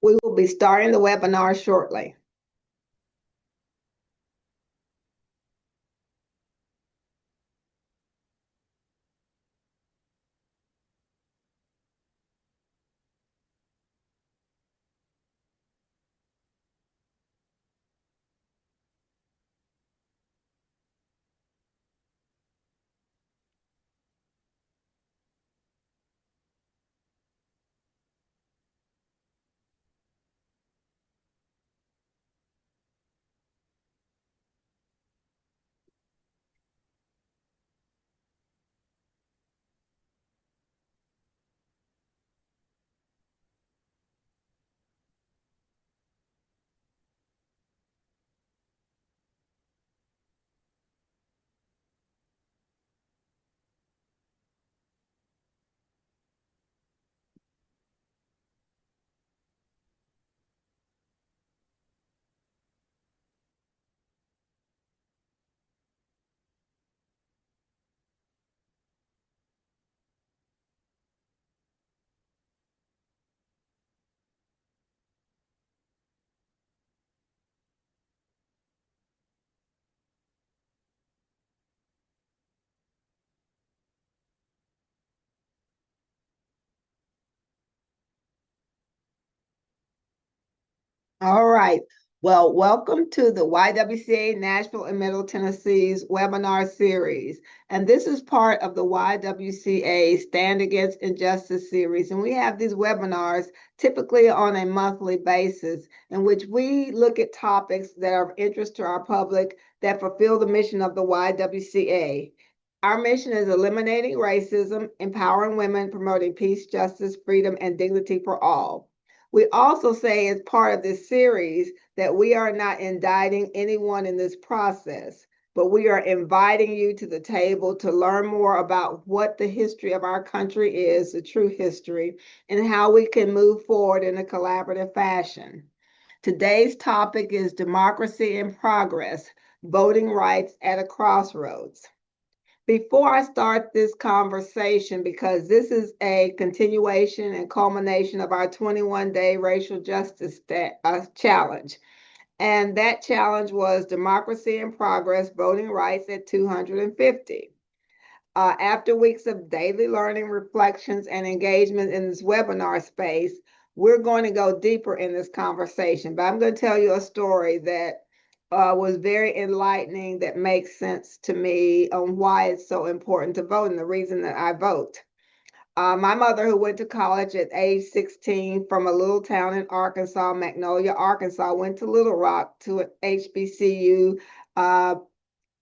We will be starting the webinar shortly. All right. Well, welcome to the YWCA Nashville and Middle Tennessee's webinar series. And this is part of the YWCA Stand Against Injustice series. And we have these webinars typically on a monthly basis in which we look at topics that are of interest to our public that fulfill the mission of the YWCA. Our mission is eliminating racism, empowering women, promoting peace, justice, freedom, and dignity for all. We also say as part of this series that we are not indicting anyone in this process, but we are inviting you to the table to learn more about what the history of our country is, the true history, and how we can move forward in a collaborative fashion. Today's topic is democracy in progress, voting rights at a crossroads. Before I start this conversation, because this is a continuation and culmination of our 21-day racial justice challenge. And that challenge was democracy in progress, voting rights at 250. After weeks of daily learning, reflections, and engagement in this webinar space, we're going to go deeper in this conversation. But I'm going to tell you a story that was very enlightening, that makes sense to me on why it's so important to vote and the reason that I vote. My mother, who went to college at age 16 from a little town in Arkansas, Magnolia, Arkansas, went to Little Rock to an HBCU,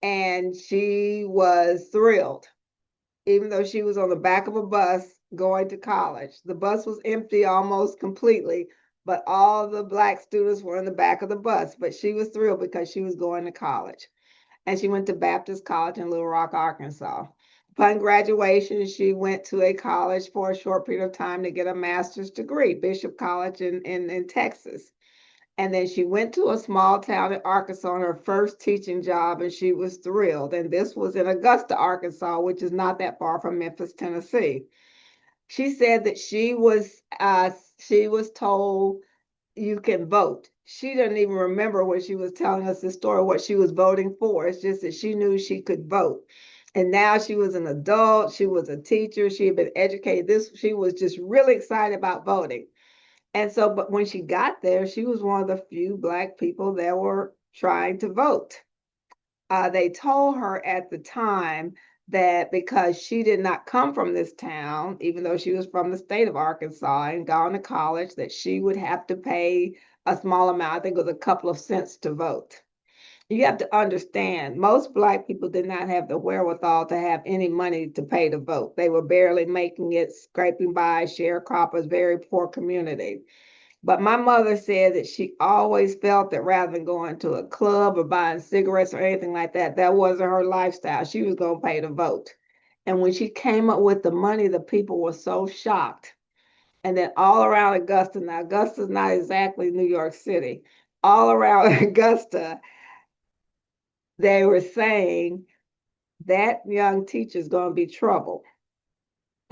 and she was thrilled even though she was on the back of a bus going to college. The bus was empty almost completely, but all the Black students were in the back of the bus. But she was thrilled because she was going to college. And she went to Baptist College in Little Rock, Arkansas. Upon graduation, she went to a college for a short period of time to get a master's degree, Bishop College in Texas. And then she went to a small town in Arkansas on her first teaching job, and she was thrilled. And this was in Augusta, Arkansas, which is not that far from Memphis, Tennessee. She said that she was told you can vote. She didn't even remember when she was telling us this story what she was voting for. It's just that she knew she could vote. And now she was an adult. She was a teacher. She had been educated. She was just really excited about voting. And so, but when she got there, she was one of the few Black people that were trying to vote. They told her at the time that because she did not come from this town, even though she was from the state of Arkansas and gone to college, that she would have to pay a small amount, I think it was a couple of cents to vote. You have to understand, most Black people did not have the wherewithal to have any money to pay to vote. They were barely making it, scraping by, sharecroppers, very poor community. But my mother said that she always felt that rather than going to a club or buying cigarettes or anything like that, that wasn't her lifestyle. She was going to pay to vote. And when she came up with the money, the people were so shocked. And then all around Augusta, now Augusta's not exactly New York City, all around Augusta, they were saying that young teacher's going to be trouble.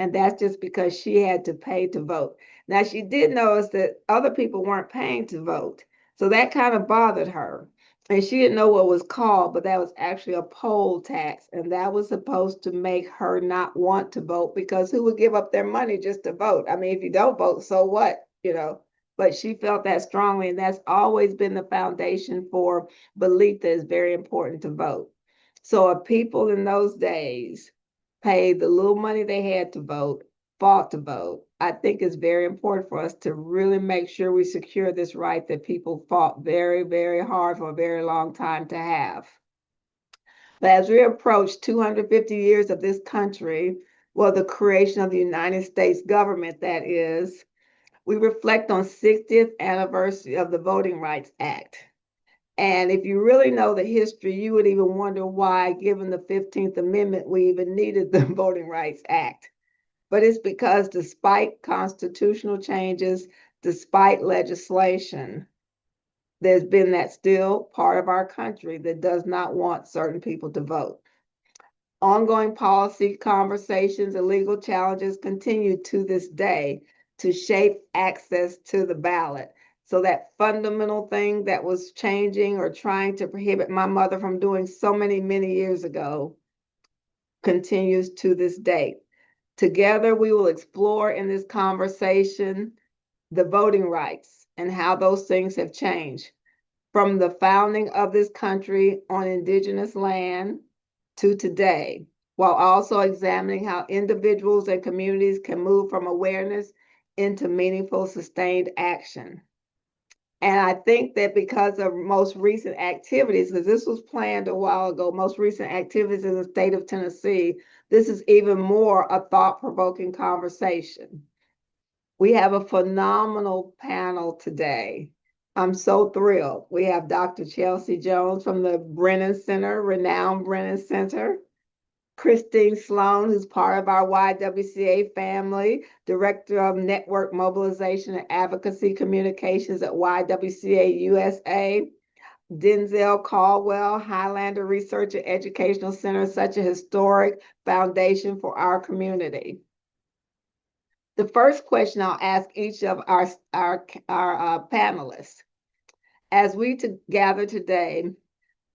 And that's just because she had to pay to vote. Now, she did notice that other people weren't paying to vote. So that kind of bothered her. And she didn't know what it was called, but that was actually a poll tax. And that was supposed to make her not want to vote, because who would give up their money just to vote? I mean, if you don't vote, so what, But she felt that strongly. And that's always been the foundation for belief that it's very important to vote. So if people in those days paid the little money they had to vote, fought to vote, I think it's very important for us to really make sure we secure this right that people fought very, very hard for a very long time to have. But as we approach 250 years of this country, well, the creation of the United States government, that is, we reflect on 60th anniversary of the Voting Rights Act. And if you really know the history, you would even wonder why, given the 15th Amendment, we even needed the Voting Rights Act. But it's because despite constitutional changes, despite legislation, there's been that still part of our country that does not want certain people to vote. Ongoing policy conversations and legal challenges continue to this day to shape access to the ballot. So that fundamental thing that was changing or trying to prohibit my mother from doing so many years ago continues to this day. Together, we will explore in this conversation the voting rights and how those things have changed from the founding of this country on indigenous land to today, while also examining how individuals and communities can move from awareness into meaningful, sustained action. And I think that because of most recent activities, because this was planned a while ago, most recent activities in the state of Tennessee, this is even more a thought-provoking conversation. We have a phenomenal panel today. I'm so thrilled. We have Dr. Chelsea Jones from the Brennan Center, renowned Brennan Center. Christine Sloane, who's part of our YWCA family, Director of Network Mobilization and Advocacy Communications at YWCA USA. Denzel Caldwell, Highlander Research and Educational Center, such a historic foundation for our community. The first question I'll ask each of our panelists. As we gather today,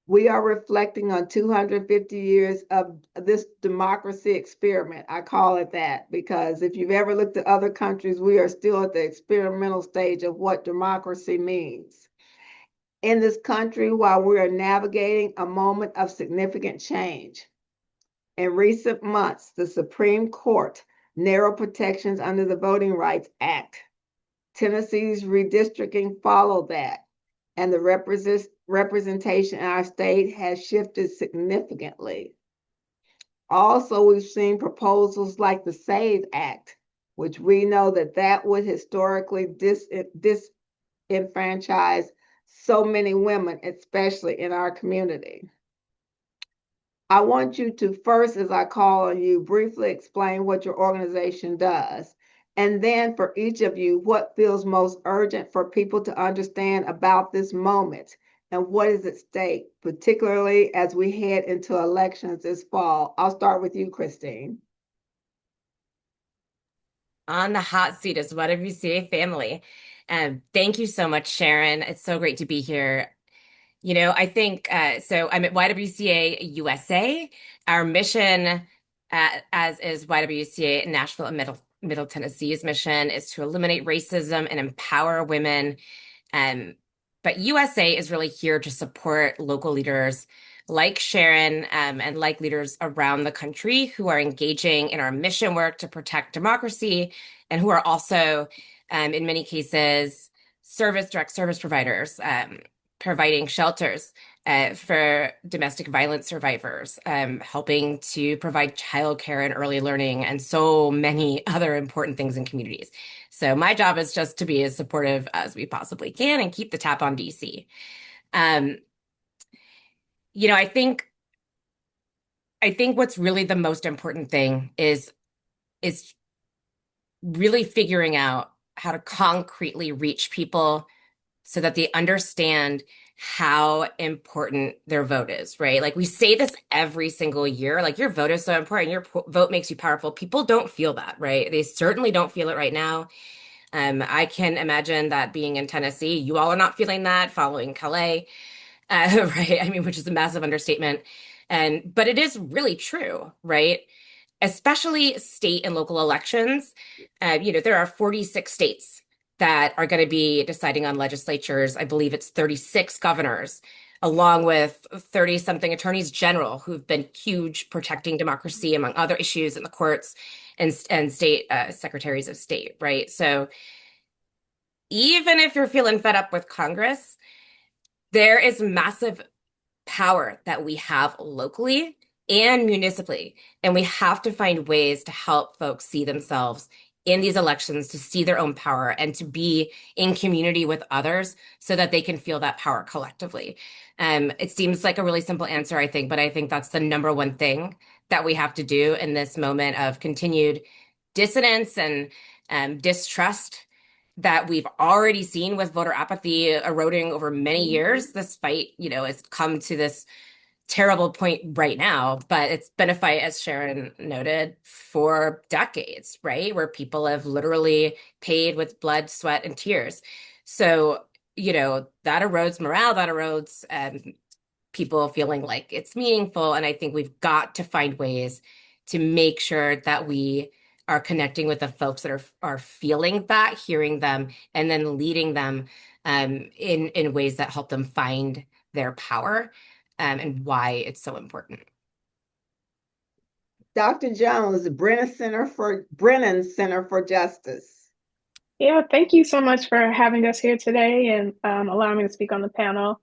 we are reflecting on 250 years of this democracy experiment. I call it that because if you've ever looked at other countries, we are still at the experimental stage of what democracy means. In this country, while we are navigating a moment of significant change, in recent months, the Supreme Court narrowed protections under the Voting Rights Act. Tennessee's redistricting followed that, and the representation in our state has shifted significantly. Also, we've seen proposals like the SAVE Act, which we know that would historically disenfranchise so many women, especially in our community. I want you to first, as I call on you, briefly explain what your organization does. And then for each of you, what feels most urgent for people to understand about this moment and what is at stake, particularly as we head into elections this fall. I'll start with you, Christine. On the hot seat is YWCA family. Thank you so much, Sharon. It's so great to be here. I think so. I'm at YWCA USA. Our mission, as is YWCA Nashville Middle Tennessee's mission, is to eliminate racism and empower women. But USA is really here to support local leaders like Sharon and like leaders around the country who are engaging in our mission work to protect democracy and who are also, in many cases, direct service providers, providing shelters for domestic violence survivors, helping to provide childcare and early learning, and so many other important things in communities. So my job is just to be as supportive as we possibly can and keep the tap on DC. I think what's really the most important thing is really figuring out how to concretely reach people so that they understand how important their vote is, right? Like we say this every single year, like your vote is so important, your vote makes you powerful. People don't feel that, right? They certainly don't feel it right now. I can imagine that being in Tennessee, you all are not feeling that following Calais, right? I mean, which is a massive understatement. But it is really true, right? Especially state and local elections. There are 46 states that are going to be deciding on legislatures. I believe it's 36 governors, along with 30 something attorneys general who've been huge protecting democracy, among other issues in the courts and state secretaries of state, right? So even if you're feeling fed up with Congress, there is massive power that we have locally and municipally. And we have to find ways to help folks see themselves in these elections, to see their own power and to be in community with others so that they can feel that power collectively. It seems like a really simple answer, I think, but I think that's the number one thing that we have to do in this moment of continued dissonance and distrust that we've already seen with voter apathy eroding over many years. This fight, has come to this terrible point right now, but it's been a fight, as Sharon noted, for decades, right? Where people have literally paid with blood, sweat, and tears. So, that erodes morale, that erodes people feeling like it's meaningful. And I think we've got to find ways to make sure that we are connecting with the folks that are feeling that, hearing them, and then leading them in ways that help them find their power and why it's so important. Dr. Jones, Brennan Center for Justice. Yeah, thank you so much for having us here today and allowing me to speak on the panel.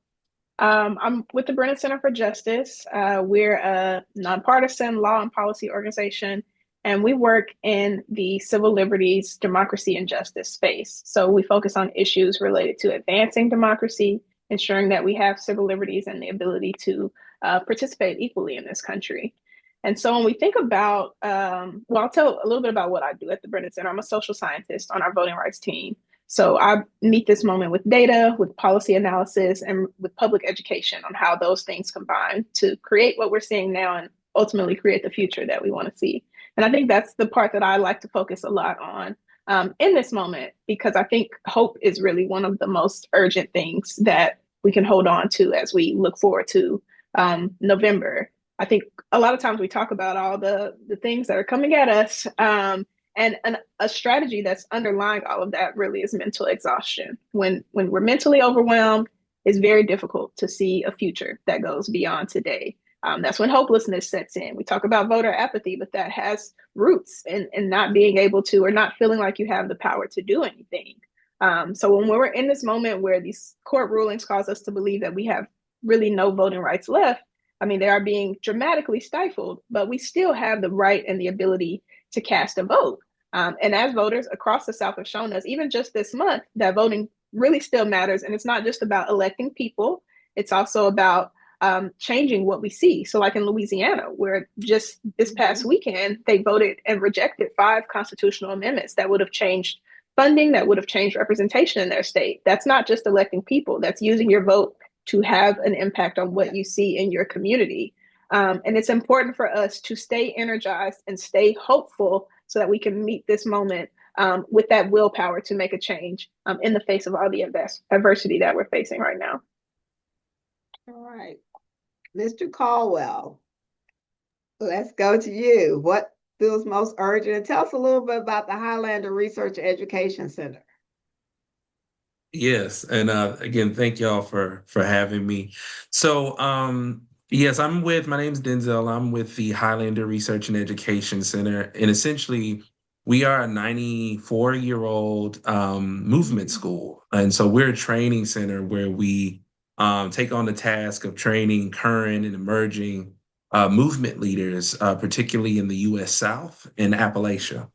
I'm with the Brennan Center for Justice. We're a nonpartisan law and policy organization, and we work in the civil liberties, democracy, and justice space. So we focus on issues related to advancing democracy, ensuring that we have civil liberties and the ability to participate equally in this country. And so when we think about, I'll tell a little bit about what I do at the Brennan Center. I'm a social scientist on our voting rights team. So I meet this moment with data, with policy analysis, and with public education on how those things combine to create what we're seeing now and ultimately create the future that we want to see. And I think that's the part that I like to focus a lot on in this moment, because I think hope is really one of the most urgent things that we can hold on to as we look forward to November. I think a lot of times we talk about all the things that are coming at us. And a strategy that's underlying all of that really is mental exhaustion. When we're mentally overwhelmed, it's very difficult to see a future that goes beyond today. That's when hopelessness sets in. We talk about voter apathy, but that has roots in not being able to or not feeling like you have the power to do anything. So when we're in this moment where these court rulings cause us to believe that we have really no voting rights left, I mean, they are being dramatically stifled, but we still have the right and the ability to cast a vote. And as voters across the South have shown us, even just this month, that voting really still matters. And it's not just about electing people, it's also about changing what we see. So like in Louisiana, where just this past weekend, they voted and rejected 5 constitutional amendments that would have changed funding, that would have changed representation in their state. That's not just electing people, that's using your vote to have an impact on what you see in your community. And it's important for us to stay energized and stay hopeful so that we can meet this moment with that willpower to make a change in the face of all the adversity that we're facing right now. All right. Mr. Caldwell, let's go to you. What feels most urgent? And tell us a little bit about the Highlander Research Education Center. Yes, and again, thank y'all for having me. So, yes, my name's Denzel. I'm with the Highlander Research and Education Center, and essentially, we are a 94-year-old movement school, and so we're a training center where we take on the task of training current and emerging movement leaders, particularly in the U.S. South and Appalachia.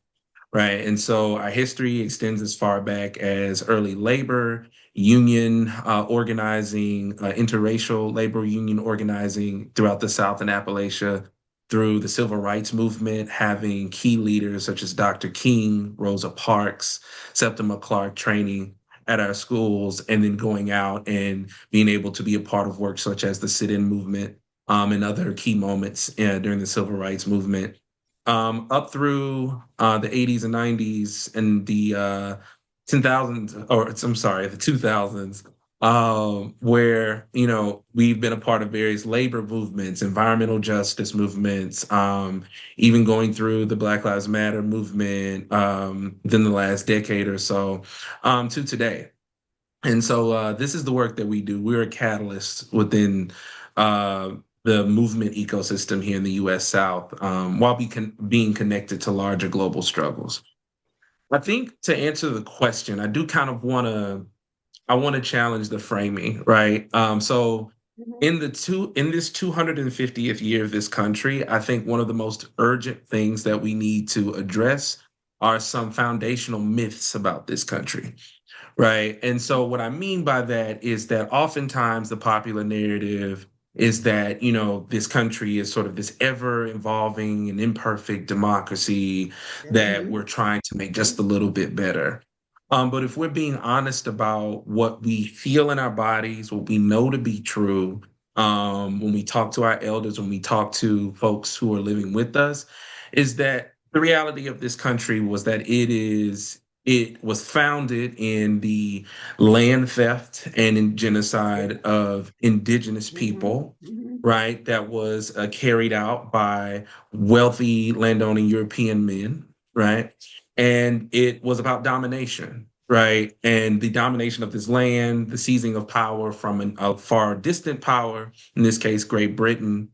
Right. And so our history extends as far back as early labor, union organizing, interracial labor union organizing throughout the South and Appalachia, through the civil rights movement, having key leaders such as Dr. King, Rosa Parks, Septima Clark training at our schools, and then going out and being able to be a part of work such as the sit-in movement and other key moments during the civil rights movement, up through the 80s and 90s and the 10,000s, or I'm sorry, the 2000s, where, you know, we've been a part of various labor movements, environmental justice movements, even going through the Black Lives Matter movement within the last decade or so, to today. And so this is the work that we do. We're a catalyst within the movement ecosystem here in the U.S. South, while being connected to larger global struggles. I think to answer the question, I do kind of I want to challenge the framing, right? So in this 250th year of this country, I think one of the most urgent things that we need to address are some foundational myths about this country. Right. And so what I mean by that is that oftentimes the popular narrative is that, you know, this country is sort of this ever evolving and imperfect democracy that we're trying to make just a little bit better. But if we're being honest about what we feel in our bodies, what we know to be true, when we talk to our elders, when we talk to folks who are living with us, is that the reality of this country was that it was founded in the land theft and in genocide of indigenous people, right? That was carried out by wealthy landowning European men, right? And it was about domination, right? And the domination of this land, the seizing of power from a far distant power, in this case, Great Britain,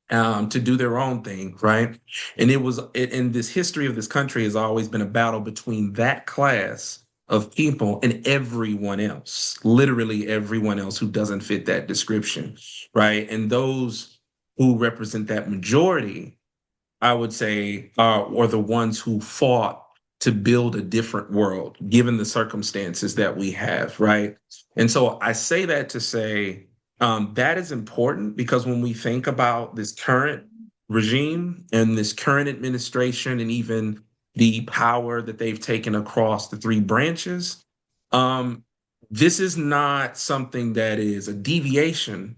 to do their own thing, right? And in this history of this country has always been a battle between that class of people and everyone else, literally everyone else who doesn't fit that description, right? And those who represent that majority, I would say, are the ones who fought to build a different world, given the circumstances that we have, right? And so I say that to say that is important because when we think about this current regime and this current administration and even the power that they've taken across the three branches, um, this is not something that is a deviation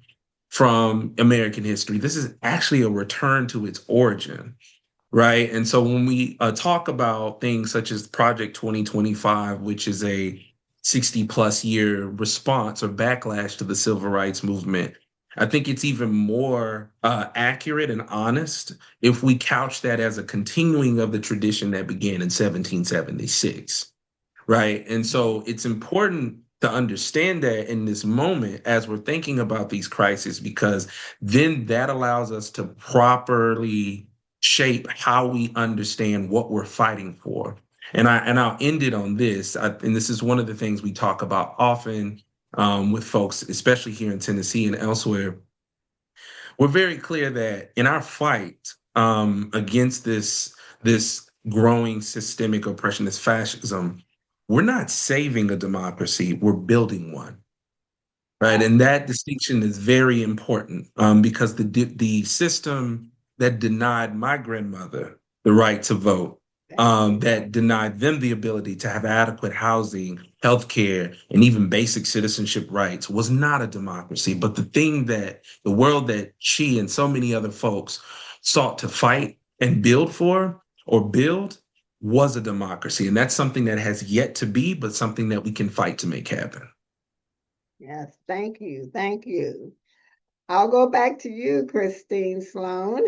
from American history. This is actually a return to its origin, right? And so when we talk about things such as Project 2025, which is a 60 plus year response or backlash to the civil rights movement, I think it's even more accurate and honest if we couch that as a continuing of the tradition that began in 1776, right? And so it's important to understand that in this moment as we're thinking about these crises, because then that allows us to properly shape how we understand what we're fighting for. And I'll end it on this. And this is one of the things we talk about often with folks, especially here in Tennessee and elsewhere. We're very clear that in our fight against this growing systemic oppression, this fascism, we're not saving a democracy, we're building one. Right. And that distinction is very important because the system that denied my grandmother the right to vote, that denied them the ability to have adequate housing, healthcare, and even basic citizenship rights was not a democracy. But the world that she and so many other folks sought to fight and build for or build was a democracy. And that's something that has yet to be, but something that we can fight to make happen. Yes, thank you. Thank you. I'll go back to you, Christine Sloane.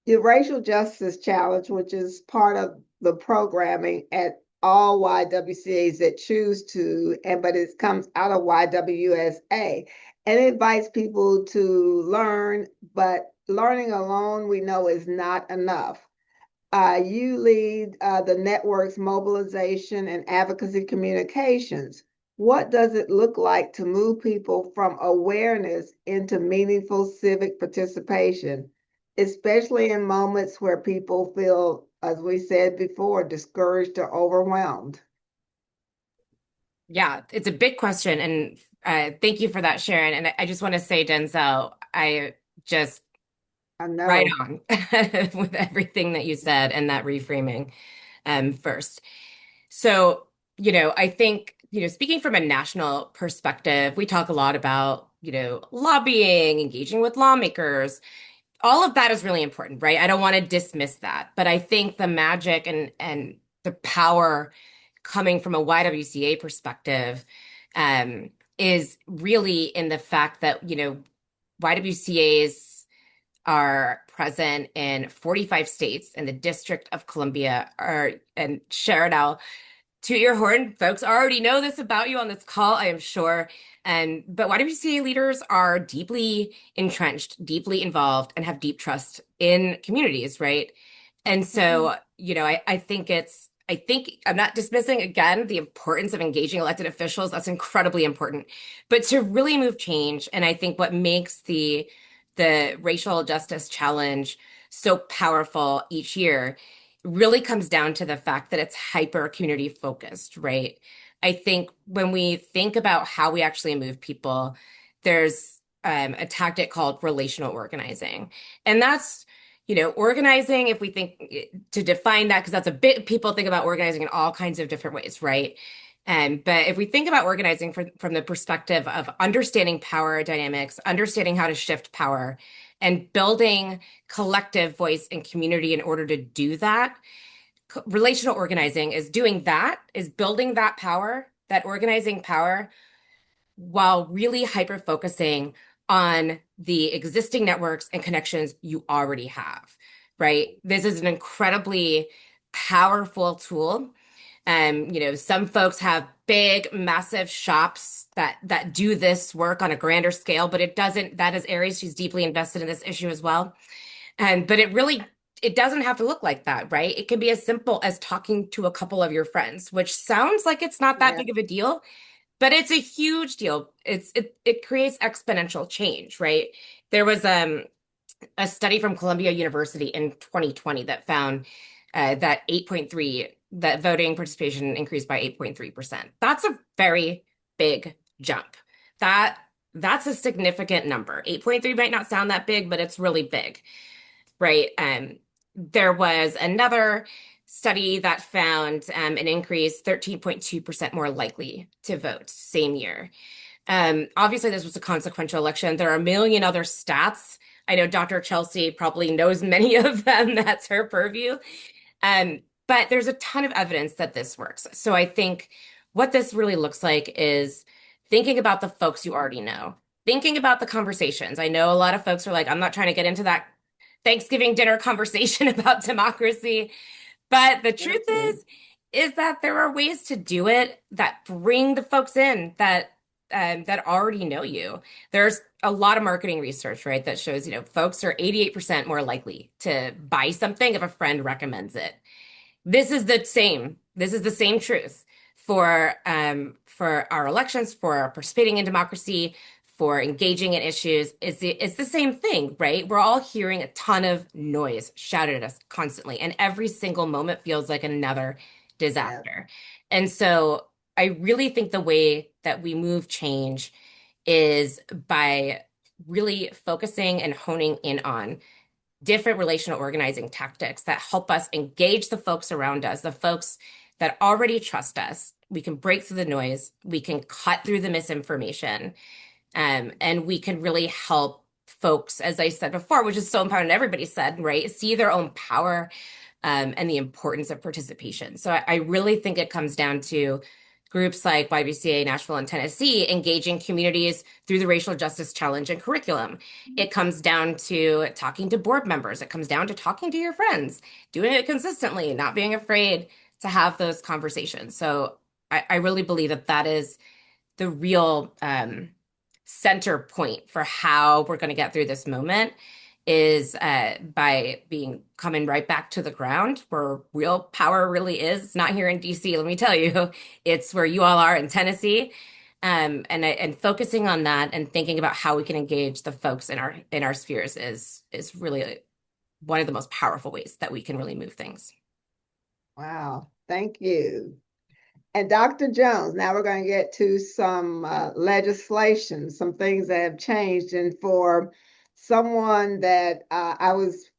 Your racial justice challenge, which is part of the programming at all YWCAs that choose to, but it comes out of YWSA. And it invites people to learn, but learning alone we know is not enough. You lead the network's mobilization and advocacy communications. What does it look like to move people from awareness into meaningful civic participation, especially in moments where people feel, as we said before, discouraged or overwhelmed? Yeah, it's a big question. And thank you for that, Sharon. And I just want to say, Denzel, I know. right on with everything that you said and that reframing first. So I think, speaking from a national perspective, we talk a lot about, lobbying, engaging with lawmakers. All of that is really important, right? I don't want to dismiss that, but I think the magic and the power coming from a YWCA perspective is really in the fact that, YWCAs are present in 45 states, and the District of Columbia and Sharon, to your horn, folks already know this about you on this call, I am sure. But YWCA leaders are deeply entrenched, deeply involved, and have deep trust in communities, right? And so, I think I'm not dismissing again the importance of engaging elected officials. That's incredibly important. But to really move change, and I think what makes the racial justice challenge so powerful each year really comes down to the fact that it's hyper community focused, right? I think when we think about how we actually move people, there's a tactic called relational organizing. And that's, organizing, if we think to define that, because that's a bit, people think about organizing in all kinds of different ways, right? But if we think about organizing from the perspective of understanding power dynamics, understanding how to shift power, and building collective voice and community in order to do that, relational organizing is doing that, is building that power, that organizing power, while really hyper focusing on the existing networks and connections you already have, right? This is an incredibly powerful tool. Some folks have big, massive shops that do this work on a grander scale, but that is Aries. She's deeply invested in this issue as well. But it doesn't have to look like that, right? It can be as simple as talking to a couple of your friends, which sounds like it's not that big of a deal, but it's a huge deal. It creates exponential change, right? There was a study from Columbia University in 2020 that found that voting participation increased by 8.3%. That's a very big jump. That's a significant number. 8.3 might not sound that big, but it's really big, right? There was another study that found an increase 13.2% more likely to vote same year. Obviously, this was a consequential election. There are a million other stats. I know Dr. Chelsea probably knows many of them. That's her purview. But there's a ton of evidence that this works. So I think what this really looks like is thinking about the folks you already know, thinking about the conversations. I know a lot of folks are like, I'm not trying to get into that Thanksgiving dinner conversation about democracy. But the truth is that there are ways to do it that bring the folks in that already know you. There's a lot of marketing research, right, that shows, folks are 88% more likely to buy something if a friend recommends it. This is the same truth for our elections, for participating in democracy, for engaging in issues. It's the same thing, right? We're all hearing a ton of noise shouted at us constantly, and every single moment feels like another disaster. Yeah. And so I really think the way that we move change is by really focusing and honing in on different relational organizing tactics that help us engage the folks around us, the folks that already trust us. We can break through the noise, we can cut through the misinformation, and we can really help folks, as I said before, which is so important, everybody said, right, see their own power and the importance of participation. So I really think it comes down to groups like YWCA Nashville and Tennessee engaging communities through the racial justice challenge and curriculum. It comes down to talking to board members. It comes down to talking to your friends, doing it consistently, not being afraid to have those conversations. So I really believe that is the real center point for how we're going to get through this moment is by coming right back to the ground where real power really is. It's not here in DC, let me tell you. It's where you all are in Tennessee, and focusing on that and thinking about how we can engage the folks in our spheres is really one of the most powerful ways that we can really move things. Wow, thank you. And Dr. Jones, now we're going to get to some legislation, some things that have changed. And for someone that I was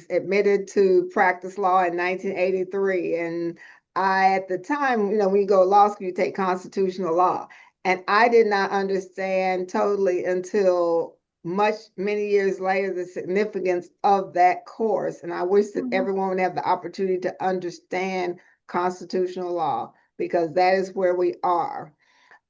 admitted to practice law in 1983, and at the time, when you go to law school, you take constitutional law. And I did not understand totally until many years later, the significance of that course. And I wish that everyone would have the opportunity to understand constitutional law, because that is where we are.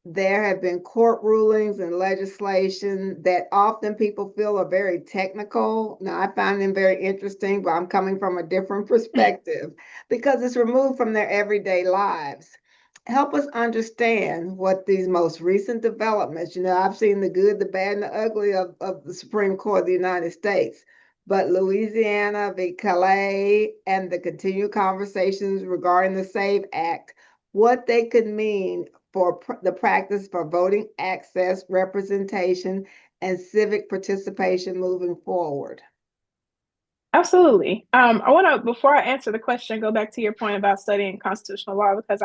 There have been court rulings and legislation that often people feel are very technical. Now, I find them very interesting, but I'm coming from a different perspective because it's removed from their everyday lives. Help us understand what these most recent developments, I've seen the good, the bad, and the ugly of the Supreme Court of the United States, but Louisiana v. Callais and the continued conversations regarding the SAVE Act, what they could mean for the practice for voting access, representation, and civic participation moving forward. Absolutely. I want to, before I answer the question, go back to your point about studying constitutional law, because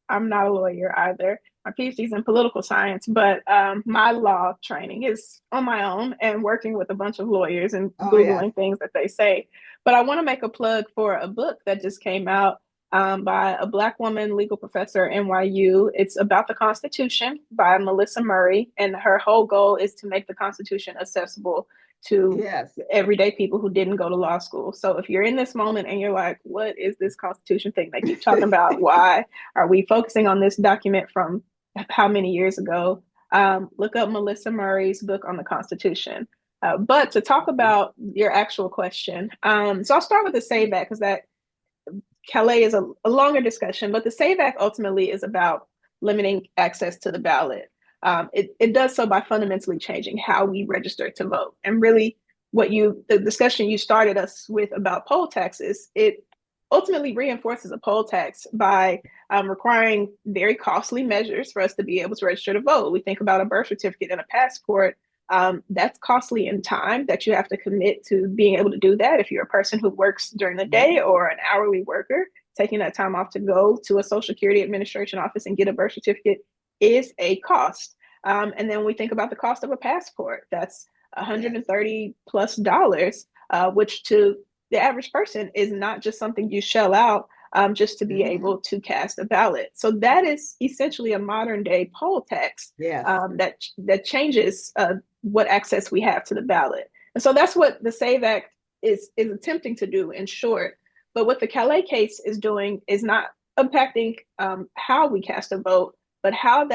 I'm not a lawyer either. My PhD's in political science, but my law training is on my own and working with a bunch of lawyers and Googling things that they say. But I want to make a plug for a book that just came out by a Black woman legal professor at NYU. It's about the Constitution by Melissa Murray, and her whole goal is to make the Constitution accessible to everyday people who didn't go to law school. So if you're in this moment and you're like, what is this Constitution thing they keep talking about? Why are we focusing on this document from how many years ago? Look up Melissa Murray's book on the Constitution. But to talk about your actual question, so I'll start with the SAVE Act, because that Callais is a longer discussion, but the SAVE Act ultimately is about limiting access to the ballot. It does so by fundamentally changing how we register to vote. And really, the discussion you started us with about poll taxes, it ultimately reinforces a poll tax by requiring very costly measures for us to be able to register to vote. We think about a birth certificate and a passport. That's costly in time that you have to commit to being able to do that. If you're a person who works during the day or an hourly worker, taking that time off to go to a Social Security Administration office and get a birth certificate is a cost. And then we think about the cost of a passport. That's $130 plus, which to the average person is not just something you shell out just to be able to cast a ballot. So that is essentially a modern day poll tax that changes what access we have to the ballot. And so that's what the SAVE Act is attempting to do, in short. But what the Callais case is doing is not impacting how we cast a vote, but how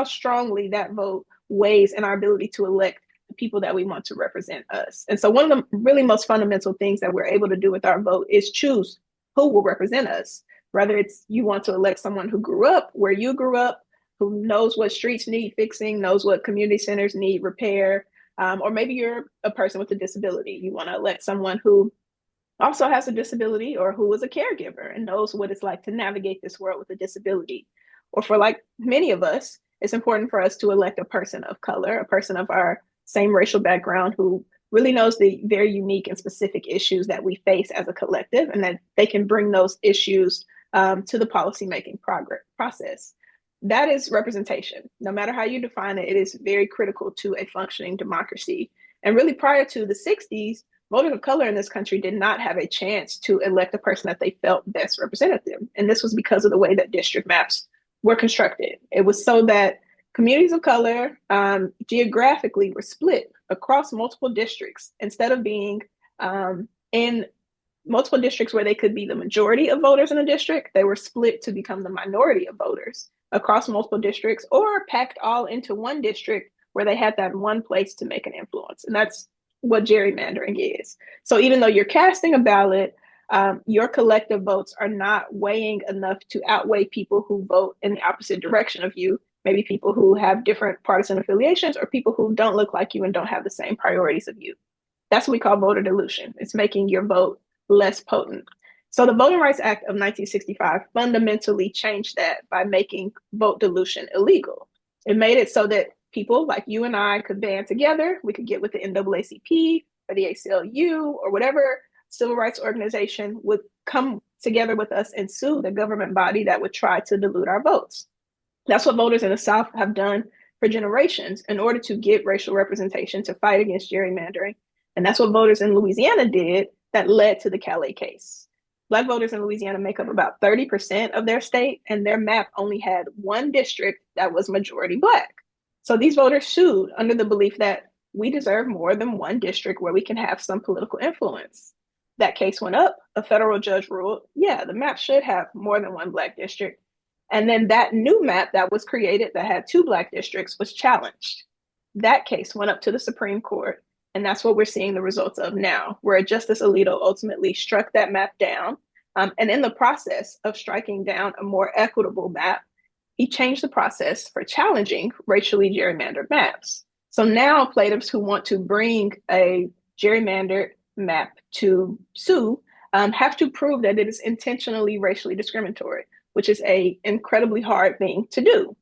strongly that vote weighs in our ability to elect the people that we want to represent us. And so one of the really most fundamental things that we're able to do with our vote is choose who will represent us. Whether it's you want to elect someone who grew up where you grew up, who knows what streets need fixing, knows what community centers need repair, or maybe you're a person with a disability. You want to elect someone who also has a disability or who is a caregiver and knows what it's like to navigate this world with a disability. Or for like many of us, it's important for us to elect a person of color, a person of our same racial background who really knows the very unique and specific issues that we face as a collective, and that they can bring those issues to the policymaking process. That is representation. No matter how you define it, it is very critical to a functioning democracy. And really prior to the 60s, voters of color in this country did not have a chance to elect a person that they felt best represented them. And this was because of the way that district maps were constructed. It was so that communities of color geographically were split across multiple districts. Instead of being in multiple districts where they could be the majority of voters in a district, they were split to become the minority of voters across multiple districts, or packed all into one district where they had that one place to make an influence. And that's what gerrymandering is. So even though you're casting a ballot, your collective votes are not weighing enough to outweigh people who vote in the opposite direction of you, maybe people who have different partisan affiliations or people who don't look like you and don't have the same priorities of you. That's what we call voter dilution. It's making your vote less potent. So the Voting Rights Act of 1965 fundamentally changed that by making vote dilution illegal. It made it so that people like you and I could band together. We could get with the NAACP or the ACLU or whatever civil rights organization would come together with us and sue the government body that would try to dilute our votes. That's what voters in the South have done for generations in order to get racial representation, to fight against gerrymandering. And that's what voters in Louisiana did that led to the Callais case. Black voters in Louisiana make up about 30% of their state, and their map only had one district that was majority Black. So these voters sued under the belief that we deserve more than one district where we can have some political influence. That case went up. A federal judge ruled, yeah, the map should have more than one Black district. And then that new map that was created that had two Black districts was challenged. That case went up to the Supreme Court. And that's what we're seeing the results of now, where Justice Alito ultimately struck that map down. And in the process of striking down a more equitable map, he changed the process for challenging racially gerrymandered maps. So now plaintiffs who want to bring a gerrymandered map to sue have to prove that it is intentionally racially discriminatory, which is an incredibly hard thing to do.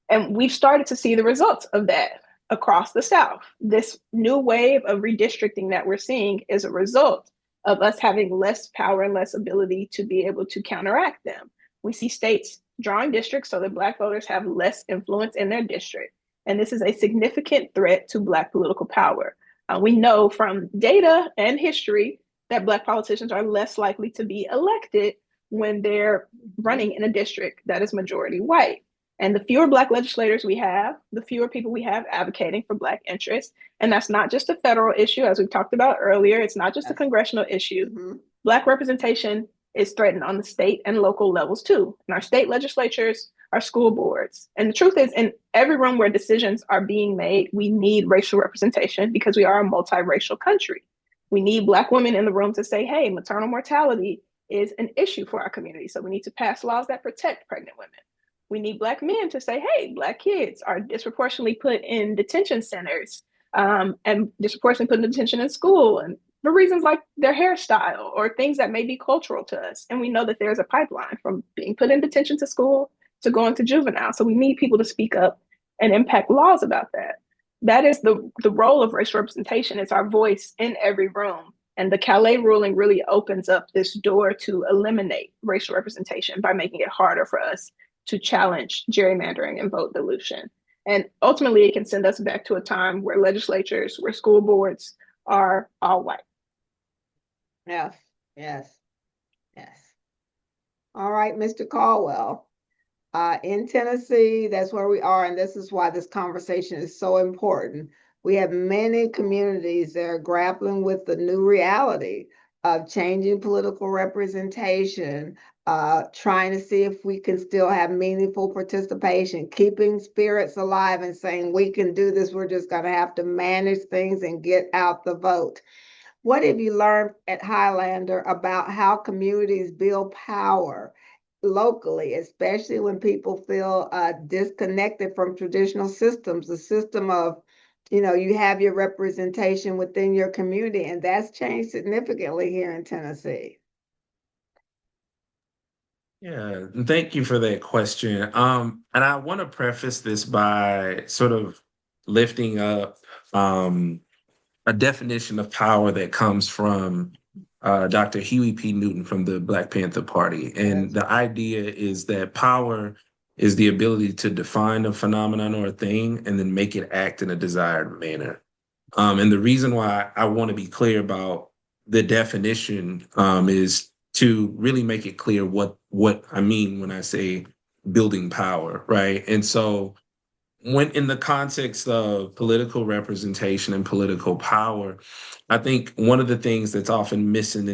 And we've started to see the results of that across the South. This new wave of redistricting that we're seeing is a result of us having less power and less ability to be able to counteract them. We see states drawing districts so that Black voters have less influence in their district. And this is a significant threat to Black political power. We know from data and history that Black politicians are less likely to be elected when they're running in a district that is majority white. And the fewer Black legislators we have, the fewer people we have advocating for Black interests. And that's not just a federal issue, as we've talked about earlier. It's not just a congressional issue. Mm-hmm. Black representation is threatened on the state and local levels too. In our state legislatures, our school boards. And the truth is, in every room where decisions are being made, we need racial representation because we are a multiracial country. We need Black women in the room to say, hey, maternal mortality is an issue for our community. So we need to pass laws that protect pregnant women. We need Black men to say, hey, Black kids are disproportionately put in detention centers and disproportionately put in detention in school, and for reasons like their hairstyle or things that may be cultural to us. And we know that there's a pipeline from being put in detention to school to going to juvenile. So we need people to speak up and impact laws about that. That is the role of racial representation. It's our voice in every room. And the Callais ruling really opens up this door to eliminate racial representation by making it harder for us to challenge gerrymandering and vote dilution. And ultimately, it can send us back to a time where legislatures, where school boards are all white. Yes, yes, yes. All right, Mr. Caldwell. In Tennessee, that's where we are, and this is why this conversation is so important. We have many communities that are grappling with the new reality of changing political representation, trying to see if we can still have meaningful participation, keeping spirits alive and saying we can do this, we're just going to have to manage things and get out the vote. What have you learned at Highlander about how communities build power locally, especially when people feel disconnected from traditional systems, the system of, you have your representation within your community, and that's changed significantly here in Tennessee. Yeah, thank you for that question. And I want to preface this by sort of lifting up a definition of power that comes from Dr. Huey P. Newton from the Black Panther Party. And the idea is that power is the ability to define a phenomenon or a thing and then make it act in a desired manner. And the reason why I want to be clear about the definition is to really make it clear what I mean when I say building power, right? And so when in the context of political representation and political power, I think one of the things that's often missing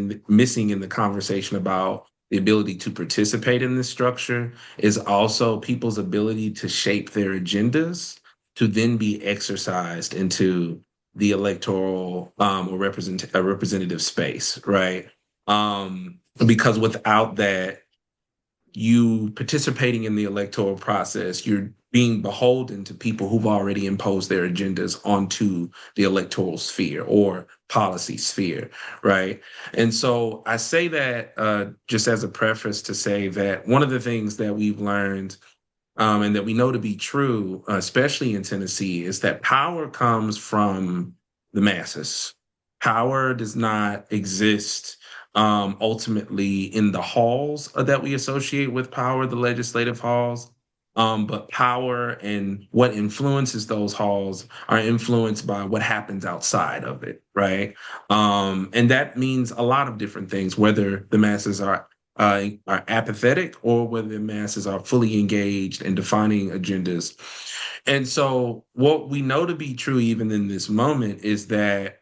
in the conversation about the ability to participate in this structure is also people's ability to shape their agendas to then be exercised into the electoral or representative space, right? Because without that, you participating in the electoral process, you're being beholden to people who've already imposed their agendas onto the electoral sphere or policy sphere, right? And so I say that just as a preface to say that one of the things that we've learned and that we know to be true, especially in Tennessee, is that power comes from the masses. Power does not exist ultimately in the halls that we associate with power, the legislative halls. but power and what influences those halls are influenced by what happens outside of it, right? And that means a lot of different things, whether the masses are apathetic or whether the masses are fully engaged in defining agendas. And so, what we know to be true, even in this moment, is that,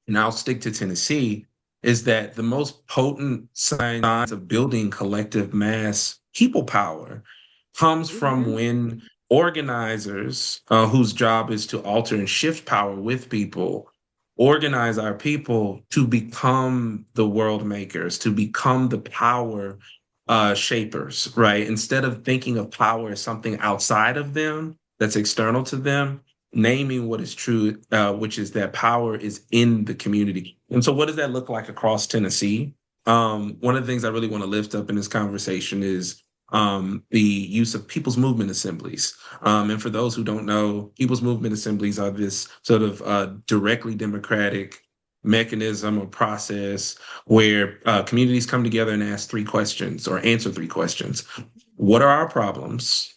and I'll stick to Tennessee, is that the most potent signs of building collective mass people power comes from when organizers, whose job is to alter and shift power with people, organize our people to become the world makers, to become the power shapers, right? Instead of thinking of power as something outside of them, that's external to them, naming what is true, which is that power is in the community. And so, what does that look like across Tennessee? One of the things I really want to lift up in this conversation is the use of people's movement assemblies. And for those who don't know, people's movement assemblies are this sort of directly democratic mechanism or process where communities come together and ask three questions or answer three questions. What are our problems?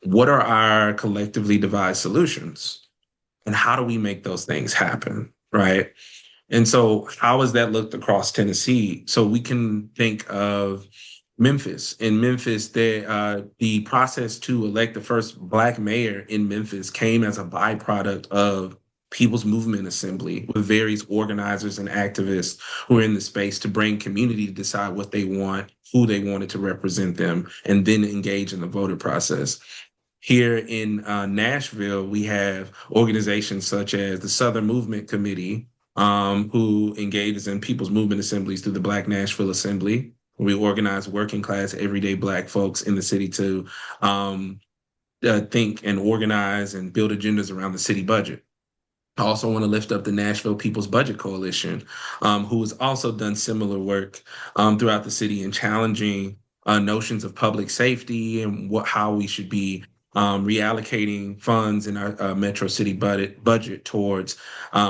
What are our collectively devised solutions? And how do we make those things happen? Right. And so, how has that looked across Tennessee? So, we can think of Memphis. In Memphis, the process to elect the first Black mayor in Memphis came as a byproduct of People's Movement Assembly with various organizers and activists who are in the space to bring community to decide what they want, who they wanted to represent them, and then engage in the voter process. Here in Nashville, we have organizations such as the Southern Movement Committee, who engages in people's movement assemblies through the Black Nashville Assembly. We organize working class, everyday Black folks in the city to think and organize and build agendas around the city budget. I also want to lift up the Nashville People's Budget Coalition, who has also done similar work throughout the city in challenging notions of public safety and how we should be reallocating funds in our metro city budget towards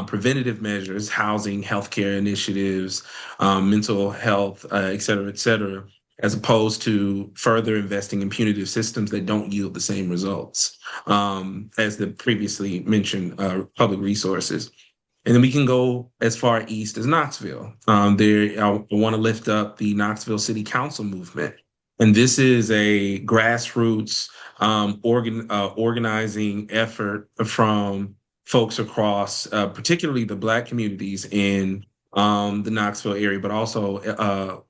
preventative measures, housing, healthcare initiatives, mental health, et cetera, as opposed to further investing in punitive systems that don't yield the same results as the previously mentioned public resources. And then we can go as far east as Knoxville. I want to lift up the Knoxville City Council movement. And this is a grassroots organizing effort from folks across, particularly the Black communities in the Knoxville area, but also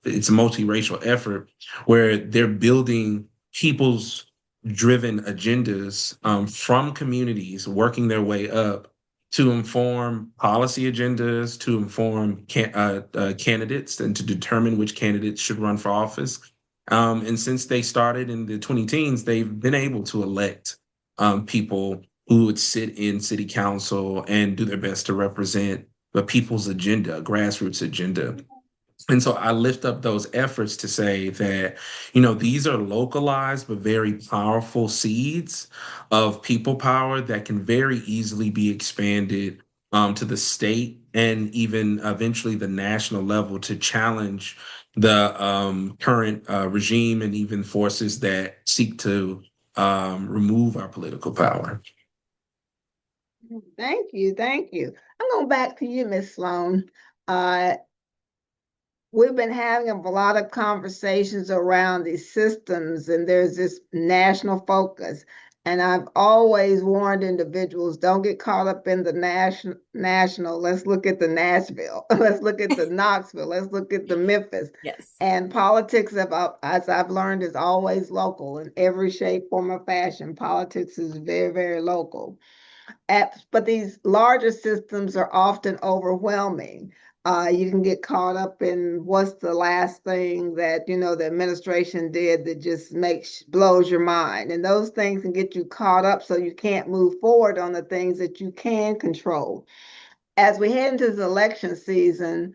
it's a multiracial effort where they're building people's driven agendas from communities, working their way up to inform policy agendas, to inform candidates, and to determine which candidates should run for office. And since they started in the 2010s, they've been able to elect people who would sit in city council and do their best to represent the people's agenda, grassroots agenda. And so I lift up those efforts to say that, these are localized but very powerful seeds of people power that can very easily be expanded to the state and even eventually the national level to challenge the current regime and even forces that seek to remove our political power. Thank you. Thank you. I'm going back to you, Ms. Sloane. We've been having a lot of conversations around these systems, and there's this national focus. And I've always warned individuals, don't get caught up in the national. Let's look at the Nashville. Let's look at the Knoxville. Let's look at the Memphis. Yes. And politics, as I've learned, is always local in every shape, form, or fashion. Politics is very, very local. But these larger systems are often overwhelming. You can get caught up in what's the last thing that the administration did that just blows your mind, and those things can get you caught up so you can't move forward on the things that you can control. As we head into the election season,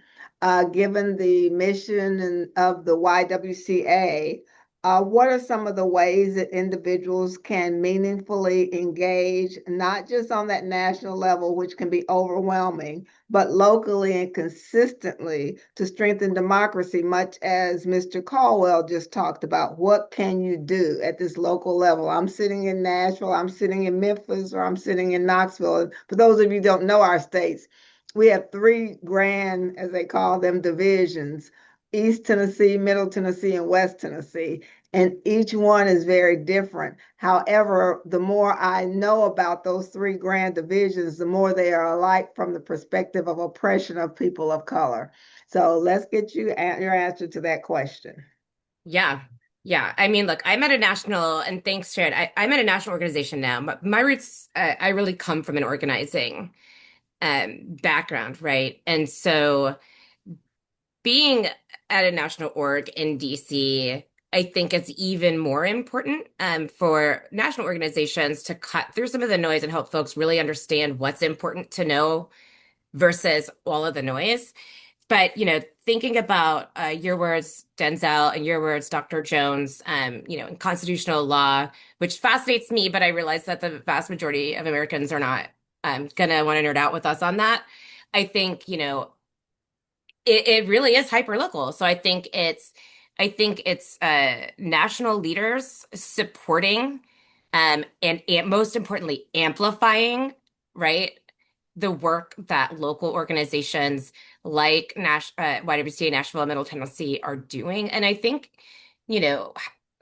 given the mission of the YWCA, What are some of the ways that individuals can meaningfully engage, not just on that national level, which can be overwhelming, but locally and consistently to strengthen democracy, much as Mr. Caldwell just talked about? What can you do at this local level? I'm sitting in Nashville, I'm sitting in Memphis, or I'm sitting in Knoxville. And for those of you who don't know our states, we have three grand, as they call them, divisions: East Tennessee, Middle Tennessee, and West Tennessee. And each one is very different. However, the more I know about those three grand divisions, the more they are alike from the perspective of oppression of people of color. So let's get you your answer to that question. Yeah. Yeah. I mean, look, I'm at a national, and thanks, Sharon. I'm at a national organization now. My roots, I really come from an organizing background, right? And so being at a national org in DC, I think it's even more important for national organizations to cut through some of the noise and help folks really understand what's important to know versus all of the noise. But, thinking about your words, Denzel, and your words, Dr. Jones, in constitutional law, which fascinates me, but I realize that the vast majority of Americans are not going to want to nerd out with us on that. I think, it really is hyper local. So I think it's national leaders supporting and most importantly amplifying, right, the work that local organizations like YWCA Nashville Middle Tennessee are doing. And I think, you know,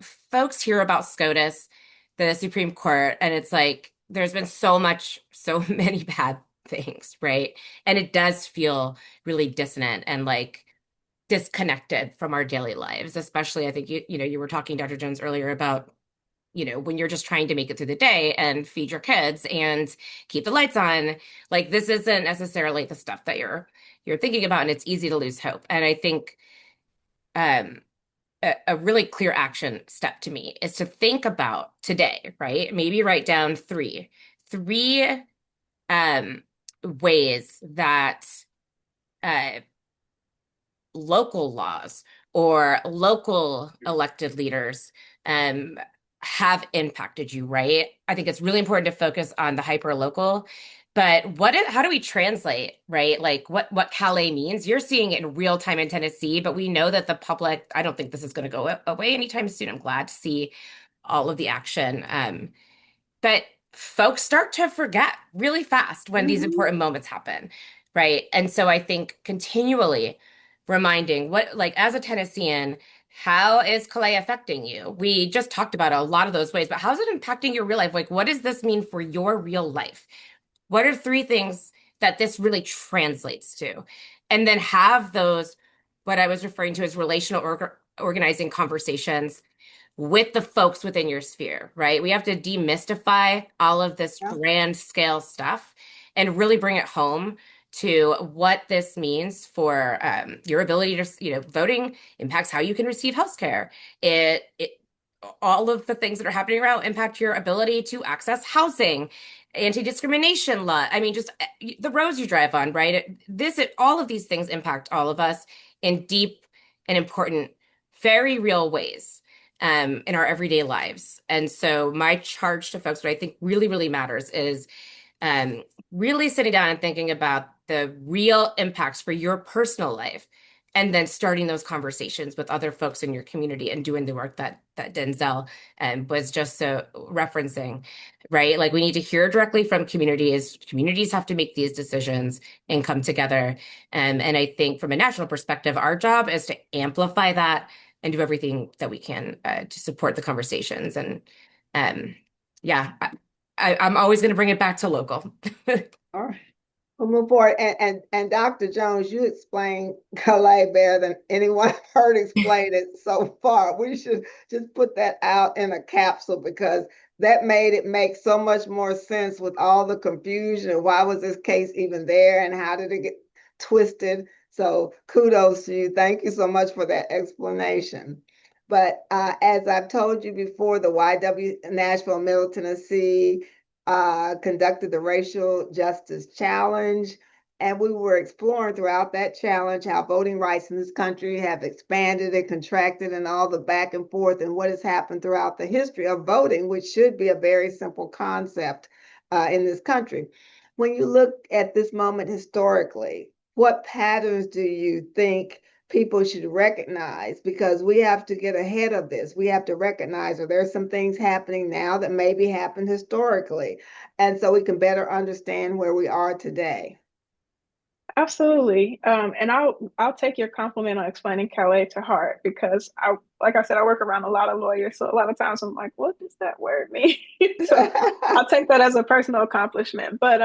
folks hear about SCOTUS, the Supreme Court, and it's like there's been so many bad things, right? And it does feel really dissonant and like disconnected from our daily lives, especially I think you were talking, Dr. Jones, earlier about when you're just trying to make it through the day and feed your kids and keep the lights on. Like this isn't necessarily the stuff that you're thinking about, and it's easy to lose hope. And I think um a really clear action step to me is to think about today, right? Maybe write down three ways that uh local laws or local elected leaders have impacted you, right? I think it's really important to focus on the hyper local, but how do we translate, right? Like what Calais means. You're seeing it in real time in Tennessee, but we know that the public, I don't think this is going to go away anytime soon. I'm glad to see all of the action. But folks start to forget really fast when these important moments happen, right? And so I think continually reminding like as a Tennessean, how is Calais affecting you? We just talked about a lot of those ways, but how's it impacting your real life? Like, what does this mean for your real life? What are three things that this really translates to? And then have those, what I was referring to as relational organizing conversations with the folks within your sphere, right? We have to demystify all of this grand scale stuff and really bring it home to what this means for your ability to, voting impacts how you can receive healthcare. All of the things that are happening around impact your ability to access housing, anti-discrimination law. I mean, just the roads you drive on, right? All of these things impact all of us in deep and important, very real ways in our everyday lives. And so my charge to folks, what I think really, really matters is really sitting down and thinking about the real impacts for your personal life, and then starting those conversations with other folks in your community and doing the work that Denzel was just so referencing, right? Like we need to hear directly from communities. Communities have to make these decisions and come together. And I think from a national perspective, our job is to amplify that and do everything that we can to support the conversations. And yeah, I'm always going to bring it back to local. All right. We'll move forward. And Dr. Jones, you explained Calais better than anyone I've heard explain it so far. We should just put that out in a capsule because that made it make so much more sense with all the confusion. Why was this case even there and how did it get twisted? So kudos to you. Thank you so much for that explanation. But as I've told you before, the YW Nashville Middle Tennessee conducted the Racial Justice Challenge. And we were exploring throughout that challenge how voting rights in this country have expanded and contracted and all the back and forth and what has happened throughout the history of voting, which should be a very simple concept in this country. When you look at this moment historically, what patterns do you think people should recognize? Because we have to get ahead of this. We have to recognize that there's some things happening now that maybe happened historically. And so we can better understand where we are today. Absolutely. And I'll take your compliment on explaining Calais to heart because like I said, I work around a lot of lawyers. So a lot of times I'm like, what does that word mean? So I'll take that as a personal accomplishment. But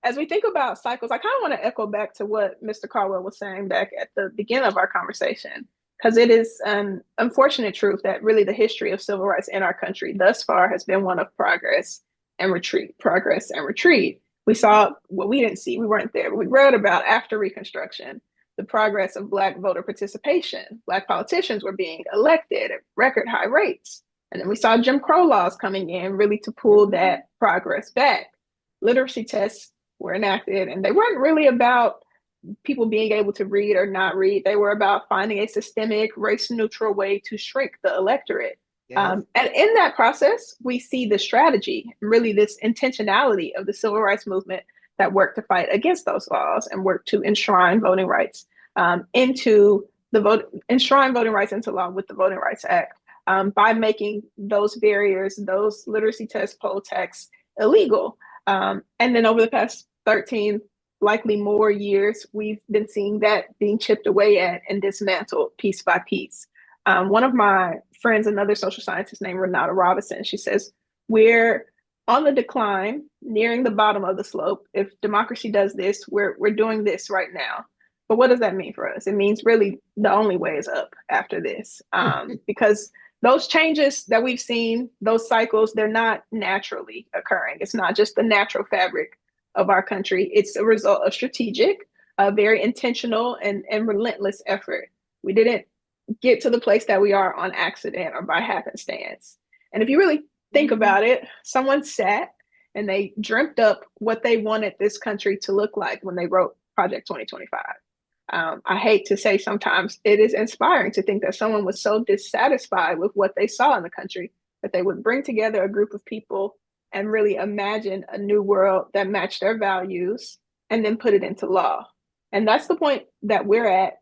as we think about cycles, I kind of want to echo back to what Mr. Caldwell was saying back at the beginning of our conversation, because it is an unfortunate truth that really the history of civil rights in our country thus far has been one of progress and retreat, progress and retreat. We saw what we didn't see. We weren't there, but we read about after Reconstruction, the progress of Black voter participation. Black politicians were being elected at record high rates. And then we saw Jim Crow laws coming in really to pull that progress back. Literacy tests were enacted, and they weren't really about people being able to read or not read. They were about finding a systemic, race-neutral way to shrink the electorate. Yes. And in that process, we see the strategy, really this intentionality of the civil rights movement that worked to fight against those laws and worked to enshrine voting rights into law with the Voting Rights Act by making those barriers, those literacy tests, poll tax illegal. And then over the past 13, likely more years, we've been seeing that being chipped away at and dismantled piece by piece. One of my friends, another social scientist named Renata Robinson, she says, we're on the decline, nearing the bottom of the slope. If democracy does this, we're doing this right now. But what does that mean for us? It means really the only way is up after this, because those changes that we've seen, those cycles, they're not naturally occurring. It's not just the natural fabric of our country. It's a result of strategic, very intentional and relentless effort. We didn't get to the place that we are on accident or by happenstance. And if you really think about it, someone sat and they dreamt up what they wanted this country to look like when they wrote Project 2025. I hate to say sometimes it is inspiring to think that someone was so dissatisfied with what they saw in the country that they would bring together a group of people and really imagine a new world that matched their values and then put it into law. And that's the point that we're at,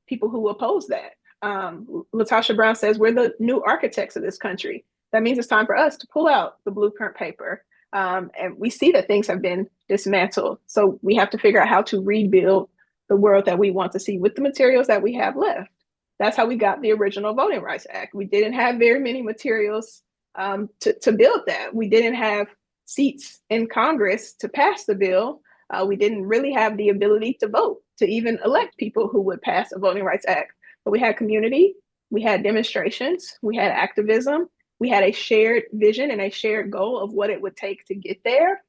people who oppose that. Latasha Brown says we're the new architects of this country. That means it's time for us to pull out the blueprint paper. And we see that things have been dismantled. So we have to figure out how to rebuild the world that we want to see with the materials that we have left. That's how we got the original Voting Rights Act. We didn't have very many materials to build that. We didn't have seats in Congress to pass the bill. We didn't really have the ability to vote, to even elect people who would pass a Voting Rights Act. But we had community, we had demonstrations, we had activism, we had a shared vision and a shared goal of what it would take to get there.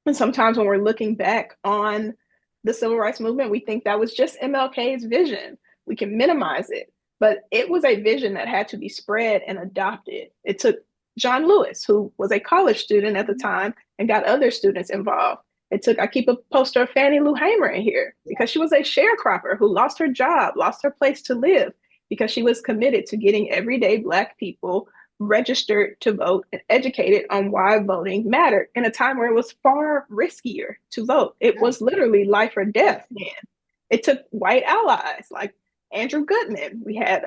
And sometimes when we're looking back on the civil rights movement, we think that was just MLK's vision. We can minimize it, but it was a vision that had to be spread and adopted. It took John Lewis, who was a college student at the time, and got other students involved. I keep a poster of Fannie Lou Hamer in here because she was a sharecropper who lost her job, lost her place to live because she was committed to getting everyday Black people registered to vote and educated on why voting mattered in a time where it was far riskier to vote. It was literally life or death then. It took white allies like Andrew Goodman. We had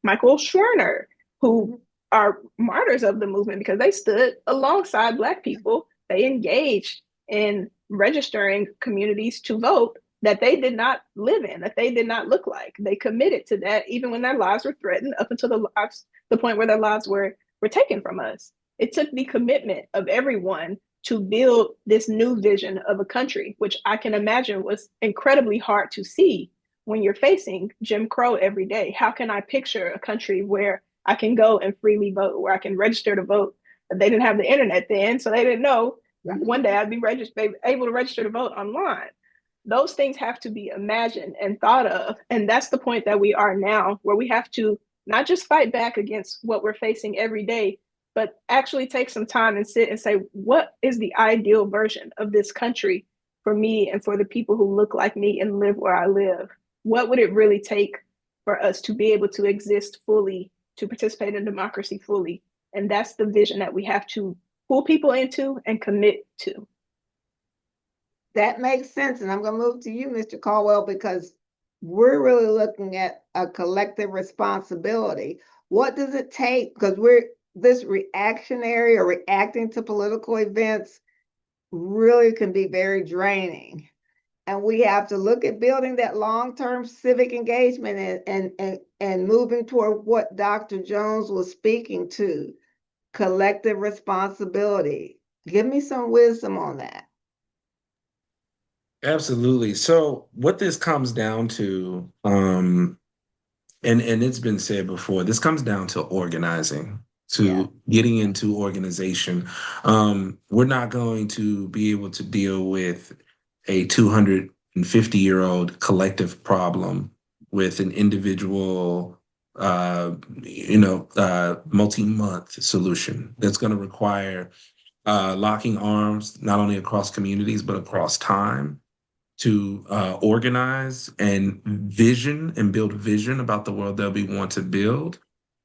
Michael Schwerner, who are martyrs of the movement because they stood alongside Black people. They engaged in registering communities to vote that they did not live in, that they did not look like. They committed to that even when their lives were threatened, up until the point where their lives were taken from us. It took the commitment of everyone to build this new vision of a country, which I can imagine was incredibly hard to see when you're facing Jim Crow every day. How can I picture a country where I can go and freely vote, where I can register to vote? They didn't have the internet then, so they didn't know one day I'd be able to register to vote online. Those things have to be imagined and thought of. And that's the point that we are now, where we have to not just fight back against what we're facing every day, but actually take some time and sit and say, what is the ideal version of this country for me and for the people who look like me and live where I live? What would it really take for us to be able to exist fully, to participate in democracy fully? And that's the vision that we have to pull people into and commit to. That makes sense. And I'm going to move to you, Mr. Caldwell, because we're really looking at a collective responsibility. What does it take? Because we're this reactionary or reacting to political events really can be very draining. And we have to look at building that long-term civic engagement and moving toward what Dr. Jones was speaking to, collective responsibility. Give me some wisdom on that. Absolutely. So what this comes down to, and it's been said before, this comes down to organizing, Yeah. to getting into organization. We're not going to be able to deal with a 250-year-old collective problem with an individual, multi-month solution. That's going to require locking arms, not only across communities, but across time to organize and vision and build vision about the world that we want to build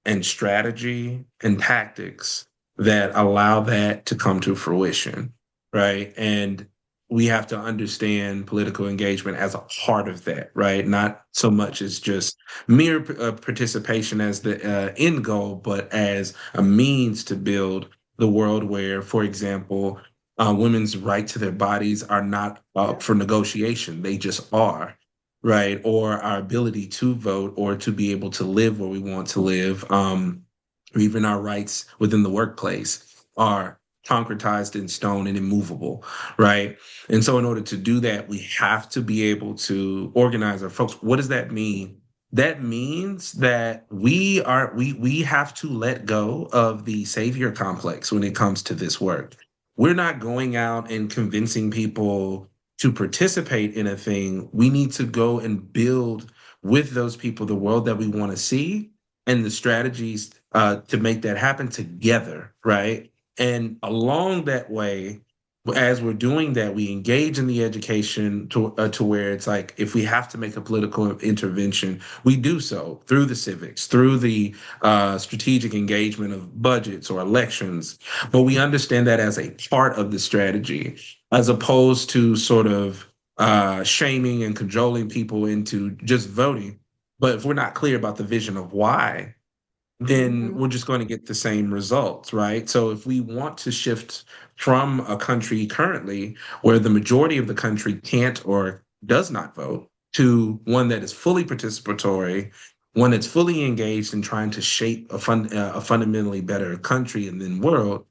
and strategy and tactics that allow that to come to fruition, right? And we have to understand political engagement as a part of that, right? Not so much as just mere participation as the end goal, but as a means to build the world where, for example, women's right to their bodies are not up for negotiation. They just are, right? Or our ability to vote or to be able to live where we want to live, or even our rights within the workplace are concretized in stone and immovable, right? And so in order to do that, we have to be able to organize our folks. What does that mean? That means that we have to let go of the savior complex when it comes to this work. We're not going out and convincing people to participate in a thing. We need to go and build with those people the world that we want to see and the strategies to make that happen together, right? And along that way, as we're doing that, we engage in the education to where it's like if we have to make a political intervention, we do so through the civics, through the strategic engagement of budgets or elections. But we understand that as a part of the strategy, as opposed to sort of shaming and cajoling people into just voting. But if we're not clear about the vision of why, then we're just going to get the same results, right? So if we want to shift from a country currently where the majority of the country can't or does not vote to one that is fully participatory, one that's fully engaged in trying to shape a fundamentally better country and then world,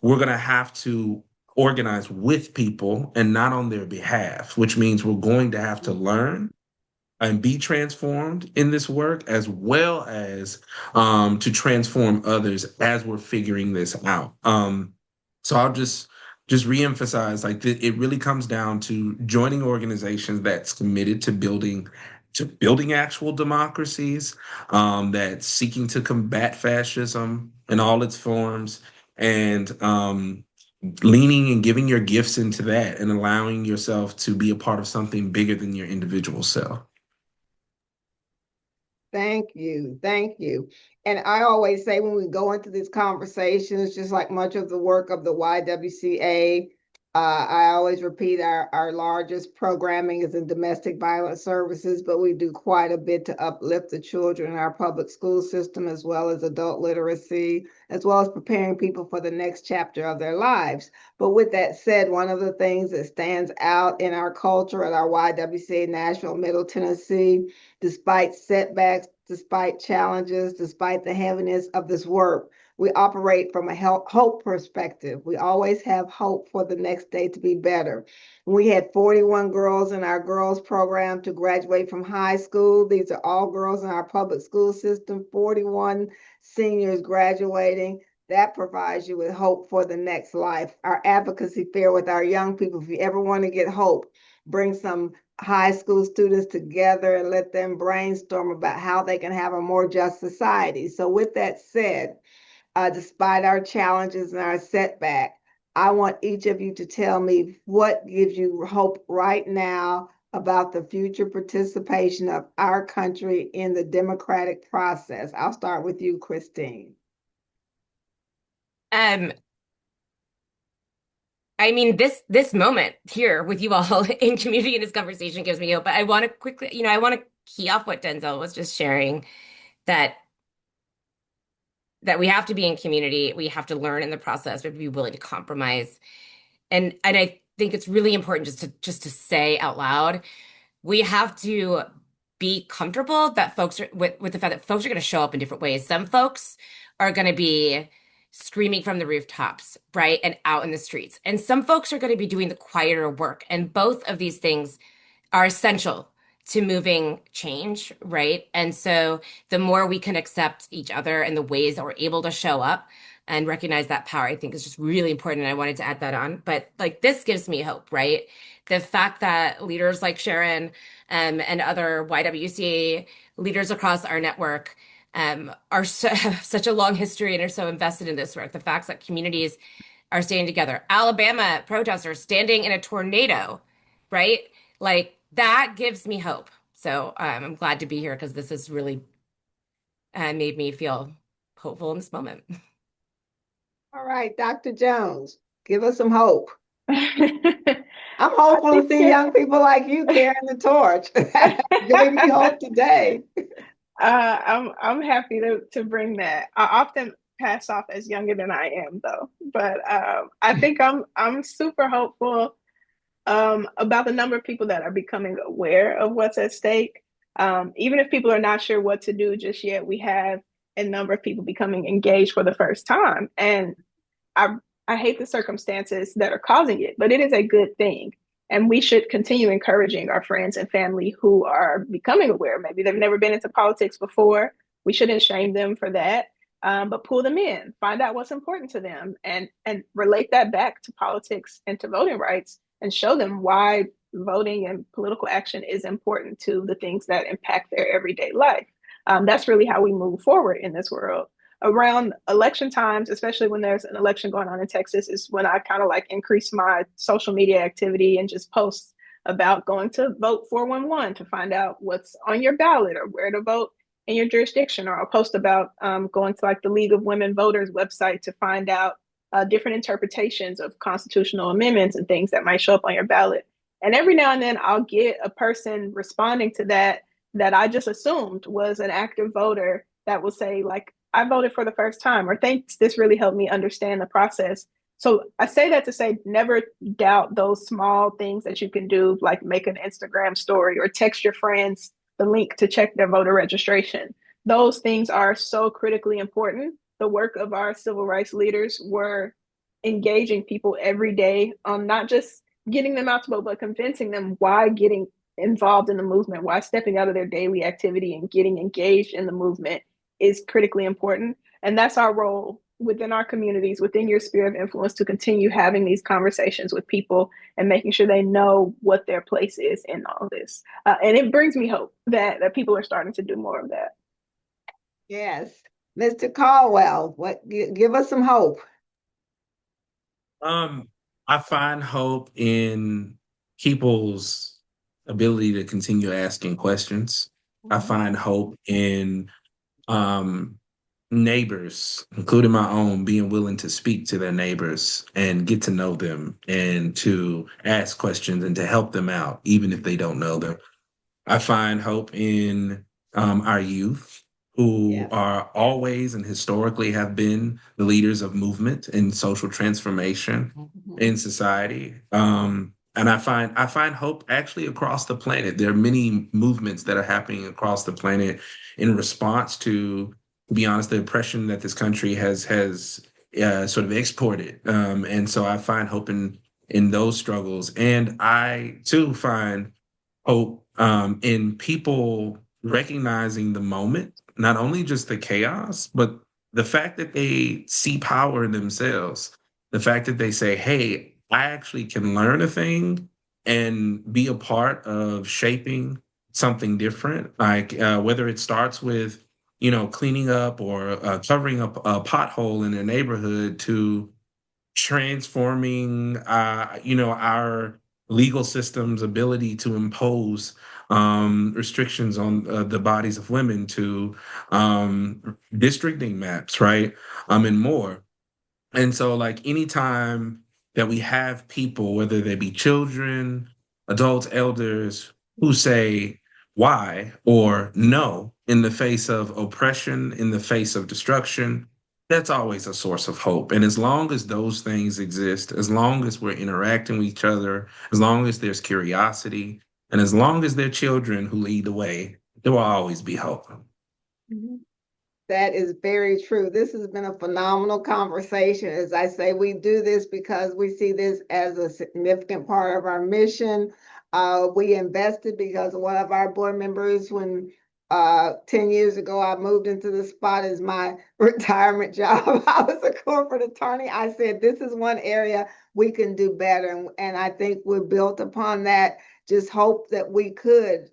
we're going to have to organize with people and not on their behalf, which means we're going to have to learn and be transformed in this work, as well as to transform others as we're figuring this out. So I'll just reemphasize, like it really comes down to joining organizations that's committed to building actual democracies, that's seeking to combat fascism in all its forms, and leaning and giving your gifts into that and allowing yourself to be a part of something bigger than your individual self. Thank you. Thank you. And I always say when we go into these conversations, just like much of the work of the YWCA, I always repeat our largest programming is in domestic violence services, but we do quite a bit to uplift the children in our public school system, as well as adult literacy, as well as preparing people for the next chapter of their lives. But with that said, one of the things that stands out in our culture at our YWCA Nashville Middle Tennessee, despite setbacks, despite challenges, despite the heaviness of this work, we operate from a hope perspective. We always have hope for the next day to be better. We had 41 girls in our girls program to graduate from high school. These are all girls in our public school system, 41 seniors graduating. That provides you with hope for the next life. Our advocacy fair with our young people, if you ever want to get hope, bring some high school students together and let them brainstorm about how they can have a more just society. So with that said, despite our challenges and our setback, I want each of you to tell me what gives you hope right now about the future participation of our country in the democratic process. I'll start with you, Christine. Um, I mean, this moment here with you all in community in this conversation gives me hope. But I want to quickly, I want to key off what Denzel was just sharing, that we have to be in community, we have to learn in the process, we have to be willing to compromise. And I think it's really important just to say out loud, we have to be comfortable that folks are with the fact that folks are going to show up in different ways. Some folks are going to be screaming from the rooftops, right? And out in the streets. And some folks are going to be doing the quieter work. And both of these things are essential to moving change, right? And so the more we can accept each other and the ways that we're able to show up and recognize that power, I think is just really important. And I wanted to add that on. But like this gives me hope, right? The fact that leaders like Sharon and other YWCA leaders across our network are have such a long history and are so invested in this work. The fact that communities are standing together. Alabama protesters standing in a tornado, right? Like that gives me hope. So I'm glad to be here because this has really made me feel hopeful in this moment. All right, Dr. Jones, give us some hope. I'm I hopeful to think see young people like you carrying the torch, giving me hope today. I'm happy to bring that. I often pass off as younger than I am, though. But I think I'm super hopeful about the number of people that are becoming aware of what's at stake. Even if people are not sure what to do just yet, we have a number of people becoming engaged for the first time. And I I hate the circumstances that are causing it, but it is a good thing. And we should continue encouraging our friends and family who are becoming aware. Maybe they've never been into politics before. We shouldn't shame them for that, but pull them in, find out what's important to them, and relate that back to politics and to voting rights, and show them why voting and political action is important to the things that impact their everyday life. That's really how we move forward in this world. Around election times, especially when there's an election going on in Texas, is when I kind of like increase my social media activity and just post about going to vote 411 to find out what's on your ballot or where to vote in your jurisdiction. Or I'll post about going to like the League of Women Voters website to find out different interpretations of constitutional amendments and things that might show up on your ballot. And every now and then I'll get a person responding to that I just assumed was an active voter that will say like, I voted for the first time, or thanks, this really helped me understand the process. So I say that to say, never doubt those small things that you can do, like make an Instagram story or text your friends the link to check their voter registration. Those things are so critically important. The work of our civil rights leaders were engaging people every day on not just getting them out to vote, but convincing them why getting involved in the movement, why stepping out of their daily activity and getting engaged in the movement is critically important. And that's our role within our communities, within your sphere of influence, to continue having these conversations with people and making sure they know what their place is in all this. And it brings me hope that people are starting to do more of that. Yes. Mr. Caldwell, give us some hope. I find hope in people's ability to continue asking questions. I find hope in neighbors, including my own, being willing to speak to their neighbors and get to know them and to ask questions and to help them out, even if they don't know them. I find hope in our youth who are always and historically have been the leaders of movement and social transformation in society. And I find hope actually across the planet. There are many movements that are happening across the planet in response to be honest, the oppression that this country has sort of exported. And so I find hope in those struggles. And I too find hope in people recognizing the moment, not only just the chaos, but the fact that they see power in themselves, the fact that they say, hey, I actually can learn a thing and be a part of shaping something different, like whether it starts with cleaning up or covering up a pothole in their neighborhood to transforming, our legal system's ability to impose restrictions on the bodies of women, to districting maps, right? And more. And so, like, anytime that we have people, whether they be children, adults, elders, who say why or no in the face of oppression, in the face of destruction, that's always a source of hope. And as long as those things exist, as long as we're interacting with each other, as long as there's curiosity, and as long as they're children who lead the way, there will always be hope. Mhm. That is very true. This has been a phenomenal conversation. As I say, we do this because we see this as a significant part of our mission. We invested because one of our board members, when 10 years ago, I moved into the spot as my retirement job. I was a corporate attorney. I said, this is one area we can do better. And I think we're built upon that. Just hope that we could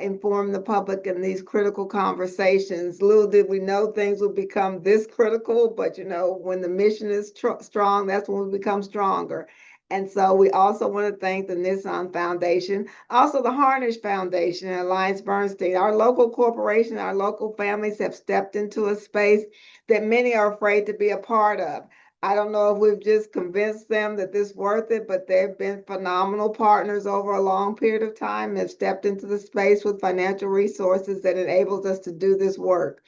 inform the public in these critical conversations. Little did we know things would become this critical, but when the mission is strong, that's when we become stronger. And so we also want to thank the Nissan Foundation, also the Harnish Foundation and Alliance Bernstein. Our local corporation, our local families have stepped into a space that many are afraid to be a part of. I don't know if we've just convinced them that this is worth it, but they've been phenomenal partners over a long period of time, have stepped into the space with financial resources that enables us to do this work.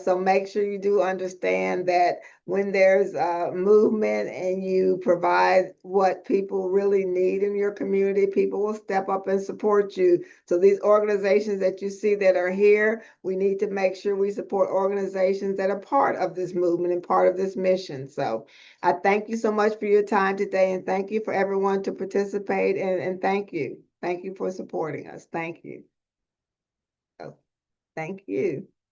So make sure you do understand that when there's a movement and you provide what people really need in your community, people will step up and support you. So these organizations that you see that are here, we need to make sure we support organizations that are part of this movement and part of this mission. So I thank you so much for your time today, and thank you for everyone to participate, and thank you. Thank you for supporting us. Thank you. So, thank you.